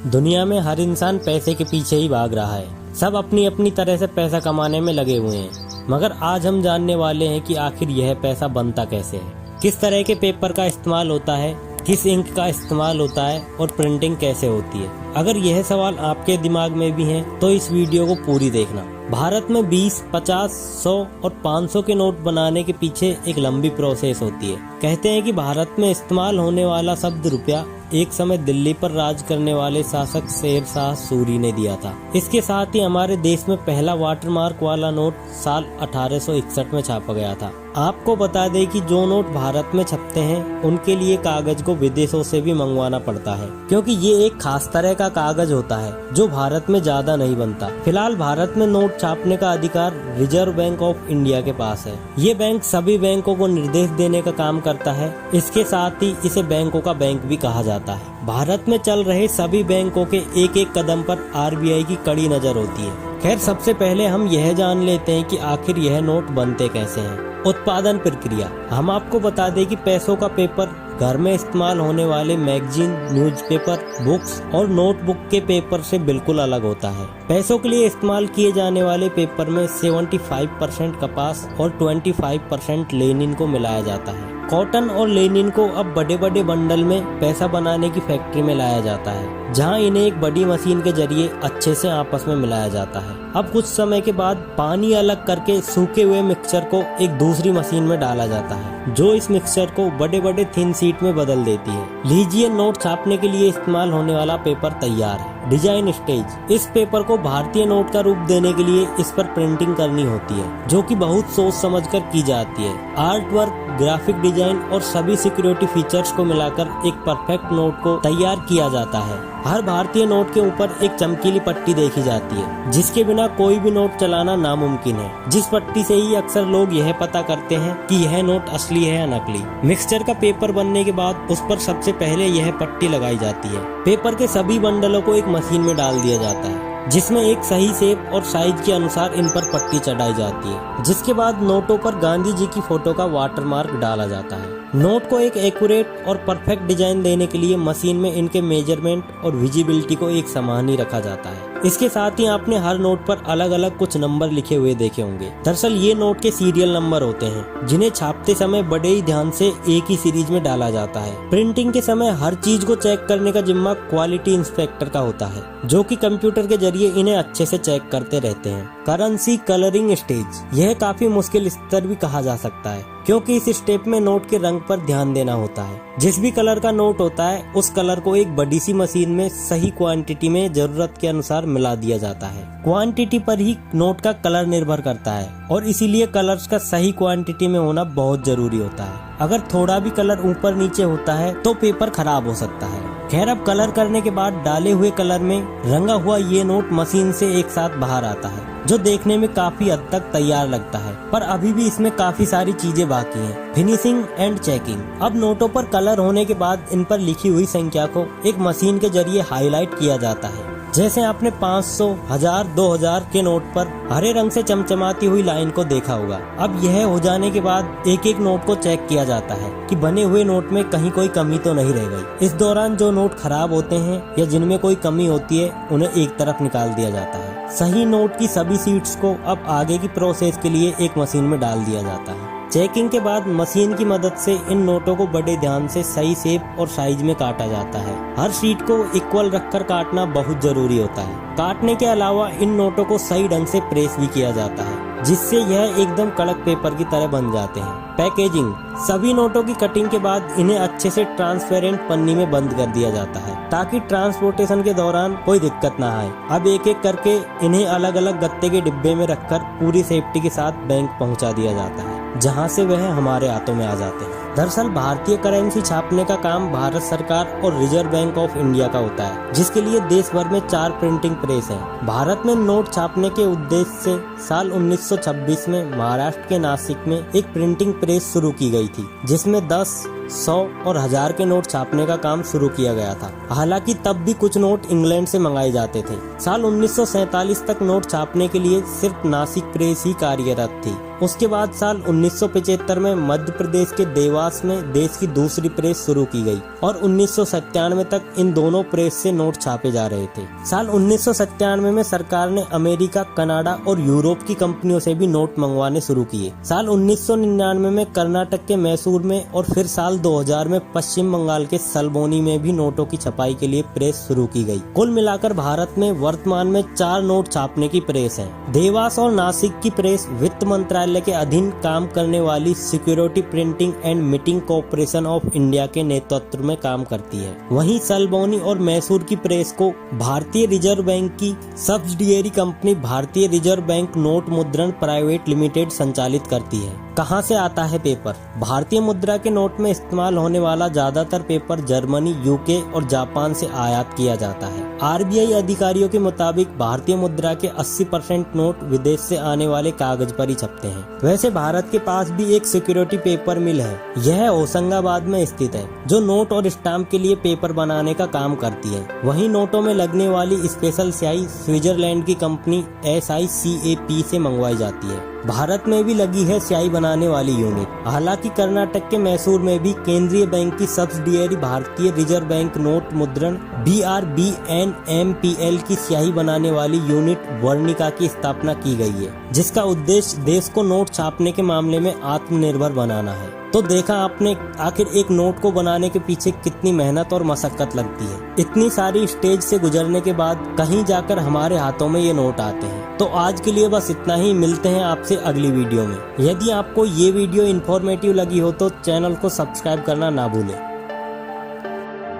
दुनिया में हर इंसान पैसे के पीछे ही भाग रहा है। सब अपनी अपनी तरह से पैसा कमाने में लगे हुए हैं, मगर आज हम जानने वाले हैं कि आखिर यह पैसा बनता कैसे है, किस तरह के पेपर का इस्तेमाल होता है, किस इंक का इस्तेमाल होता है और प्रिंटिंग कैसे होती है। अगर यह सवाल आपके दिमाग में भी हैं, तो इस वीडियो को पूरी देखना। भारत में 20, 50, 100 और 500 के नोट बनाने के पीछे एक लंबी प्रोसेस होती है। कहते हैं कि भारत में इस्तेमाल होने वाला शब्द रुपया एक समय दिल्ली पर राज करने वाले शासक शेर शाह सूरी ने दिया था। इसके साथ ही हमारे देश में पहला वाटरमार्क वाला नोट साल 1861 में छापा गया था। आपको बता दें कि जो नोट भारत में छपते हैं उनके लिए कागज को विदेशों से भी मंगवाना पड़ता है, क्योंकि ये एक खास तरह का कागज होता है जो भारत में ज्यादा नहीं बनता। फिलहाल भारत में नोट छापने का अधिकार रिजर्व बैंक ऑफ इंडिया के पास है। ये बैंक सभी बैंकों को निर्देश देने का काम करता है। इसके साथ ही इसे बैंकों का बैंक भी कहा जाता है। भारत में चल रहे सभी बैंकों के एक एक कदम पर आरबीआई की कड़ी नजर होती है। खैर, सबसे पहले हम यह जान लेते हैं कि आखिर यह नोट बनते कैसे हैं। उत्पादन प्रक्रिया। हम आपको बता दें कि पैसों का पेपर घर में इस्तेमाल होने वाले मैगजीन, न्यूज़पेपर, बुक्स और नोटबुक के पेपर से बिल्कुल अलग होता है। पैसों के लिए इस्तेमाल किए जाने वाले पेपर में 75% कपास और 25% लेनिन को मिलाया जाता है। कॉटन और लेनिन को अब बड़े बड़े बंडल में पैसा बनाने की फैक्ट्री में लाया जाता है, जहां इन्हें एक बड़ी मशीन के जरिए अच्छे से आपस में मिलाया जाता है। अब कुछ समय के बाद पानी अलग करके सूखे हुए मिक्सचर को एक दूसरी मशीन में डाला जाता है, जो इस मिक्सचर को बड़े बड़े थिन शीट में बदल देती है। लीजिए, नोट छापने के लिए इस्तेमाल होने वाला पेपर तैयार है। Design stage. इस पेपर को भारतीय नोट का रूप देने के लिए इस पर प्रिंटिंग करनी होती है, जो कि बहुत सोच समझकर की जाती है। आर्ट वर्क, ग्राफिक डिजाइन और सभी सिक्योरिटी फीचर्स को मिलाकर एक परफेक्ट नोट को तैयार किया जाता है। हर भारतीय नोट के ऊपर एक चमकीली पट्टी देखी जाती है, जिसके बिना कोई भी नोट चलाना नामुमकिन है। जिस पट्टी से ही अक्सर लोग यह पता करते हैं कि यह नोट असली है या नकली। मिक्सचर का पेपर बनने के बाद उस पर सबसे पहले यह पट्टी लगाई जाती है। पेपर के सभी बंडलों को एक मशीन में डाल दिया जाता है, जिसमें एक सही शेप और साइज के अनुसार इन पर पट्टी चढ़ाई जाती है। जिसके बाद नोटों पर गांधी जी की फोटो का वाटरमार्क डाला जाता है। नोट को एक एक्यूरेट और परफेक्ट डिजाइन देने के लिए मशीन में इनके मेजरमेंट और विजिबिलिटी को एक समान ही रखा जाता है। इसके साथ ही आपने हर नोट पर अलग अलग कुछ नंबर लिखे हुए देखे होंगे। दरअसल ये नोट के सीरियल नंबर होते हैं, जिन्हें छापते समय बड़े ही ध्यान से एक ही सीरीज में डाला जाता है। प्रिंटिंग के समय हर चीज को चेक करने का जिम्मा क्वालिटी इंस्पेक्टर का होता है, जो कि कंप्यूटर के जरिए इन्हें अच्छे से चेक करते रहते हैं। Currency colouring stage. यह काफी मुश्किल स्तर भी कहा जा सकता है, क्योंकि इस स्टेप में नोट के रंग पर ध्यान देना होता है। जिस भी कलर का नोट होता है, उस कलर को एक बड़ी सी मशीन में सही क्वांटिटी में जरूरत के अनुसार मिला दिया जाता है। क्वांटिटी पर ही नोट का कलर निर्भर करता है, और इसीलिए कलर्स का सही क्वांटिटी में होना बहुत जरूरी होता है। अगर थोड़ा भी कलर ऊपर नीचे होता है तो पेपर खराब हो सकता है। खैर, अब कलर करने के बाद डाले हुए कलर में रंगा हुआ ये नोट मशीन से एक साथ बाहर आता है, जो देखने में काफी हद तक तैयार लगता है। पर अभी भी इसमें काफी सारी चीजें बाकी हैं। Finishing and checking. अब नोटों पर कलर होने के बाद इन पर लिखी हुई संख्या को एक मशीन के जरिए हाईलाइट किया जाता है। जैसे आपने 500, 1000, 2000 के नोट पर हरे रंग से चमचमाती हुई लाइन को देखा होगा। अब यह हो जाने के बाद एक एक नोट को चेक किया जाता है कि बने हुए नोट में कहीं कोई कमी तो नहीं रह गई। इस दौरान जो नोट खराब होते हैं या जिनमें कोई कमी होती है, उन्हें एक तरफ निकाल दिया जाता है। सही नोट की सभी सीट्स को अब आगे की प्रोसेस के लिए एक मशीन में डाल दिया जाता है। चेकिंग के बाद मशीन की मदद से इन नोटों को बड़े ध्यान से सही शेप और साइज में काटा जाता है। हर शीट को इक्वल रखकर काटना बहुत जरूरी होता है। काटने के अलावा इन नोटों को सही ढंग से प्रेस भी किया जाता है, जिससे यह एकदम कड़क पेपर की तरह बन जाते हैं। पैकेजिंग। सभी नोटों की कटिंग के बाद इन्हें अच्छे से ट्रांसपेरेंट पन्नी में बंद कर दिया जाता है, ताकि ट्रांसपोर्टेशन के दौरान कोई दिक्कत ना आए। अब एक एक करके इन्हें अलग अलग गत्ते के डिब्बे में रखकर पूरी सेफ्टी के साथ बैंक पहुंचा दिया जाता है, जहां से वह हमारे हाथों में आ जाते हैं। दरअसल भारतीय करेंसी छापने का काम भारत सरकार और रिजर्व बैंक ऑफ इंडिया का होता है, जिसके लिए देश भर में 4 प्रिंटिंग प्रेस हैं। भारत में नोट छापने के उद्देश्य से साल 1926 में महाराष्ट्र के नासिक में एक प्रिंटिंग प्रेस शुरू की गई थी, जिसमें 10, 100 और 1000 के नोट छापने का काम शुरू किया गया था। हालांकि तब भी कुछ नोट इंग्लैंड से मंगाए जाते थे। साल 1947 तक नोट छापने के लिए सिर्फ नासिक प्रेस ही कार्यरत थी। उसके बाद साल 1975 में मध्य प्रदेश के देवास में देश की दूसरी प्रेस शुरू की गई और 1997 तक इन दोनों प्रेस से नोट छापे जा रहे थे। साल 1997 में सरकार ने अमेरिका, कनाडा और यूरोप की कंपनियों से भी नोट मंगवाने शुरू किए। साल 1999 में कर्नाटक के मैसूर में और फिर साल 2000 में पश्चिम बंगाल के सलबोनी में भी नोटों की छपाई के लिए प्रेस शुरू की गई। कुल मिलाकर भारत में वर्तमान में 4 नोट छापने की प्रेस है। देवास और नासिक की प्रेस वित्त मंत्रालय के अधीन काम करने वाली security printing and meeting corporation of India के नेतृत्व में काम करती है। वहीं सलबोनी और मैसूर की प्रेस को भारतीय रिजर्व बैंक की सब्सिडियरी कंपनी भारतीय रिजर्व बैंक नोट मुद्रण प्राइवेट लिमिटेड संचालित करती है। कहां से आता है पेपर? भारतीय मुद्रा के नोट में इस्तेमाल होने वाला ज्यादातर पेपर जर्मनी, यूके और जापान से आयात किया जाता है। आरबीआई अधिकारियों के मुताबिक भारतीय मुद्रा के 80% नोट विदेश से आने वाले कागज पर ही छपते हैं। वैसे भारत के पास भी एक सिक्योरिटी पेपर मिल है। यह होशंगाबाद में स्थित है, जो नोट और स्टाम्प के लिए पेपर बनाने का काम करती है। वहीं नोटों में लगने वाली स्पेशल स्याही स्विट्जरलैंड की कंपनी SICAP से मंगवाई जाती है। भारत में भी लगी है स्याही बनाने वाली यूनिट। हालांकि कर्नाटक के मैसूर में भी केंद्रीय बैंक की सब्सिडियरी भारतीय रिजर्व बैंक नोट मुद्रण BRBNMPL की स्याही बनाने वाली यूनिट वर्णिका की स्थापना की गई है, जिसका उद्देश्य देश को नोट छापने के मामले में आत्मनिर्भर बनाना है। तो देखा आपने आखिर एक नोट को बनाने के पीछे कितनी मेहनत और मशक्कत लगती है। इतनी सारी स्टेज से गुजरने के बाद कहीं जाकर हमारे हाथों में ये नोट आते हैं। तो आज के लिए बस इतना ही। मिलते हैं आपसे अगली वीडियो में। यदि आपको ये वीडियो इन्फॉर्मेटिव लगी हो तो चैनल को सब्सक्राइब करना ना भूलें।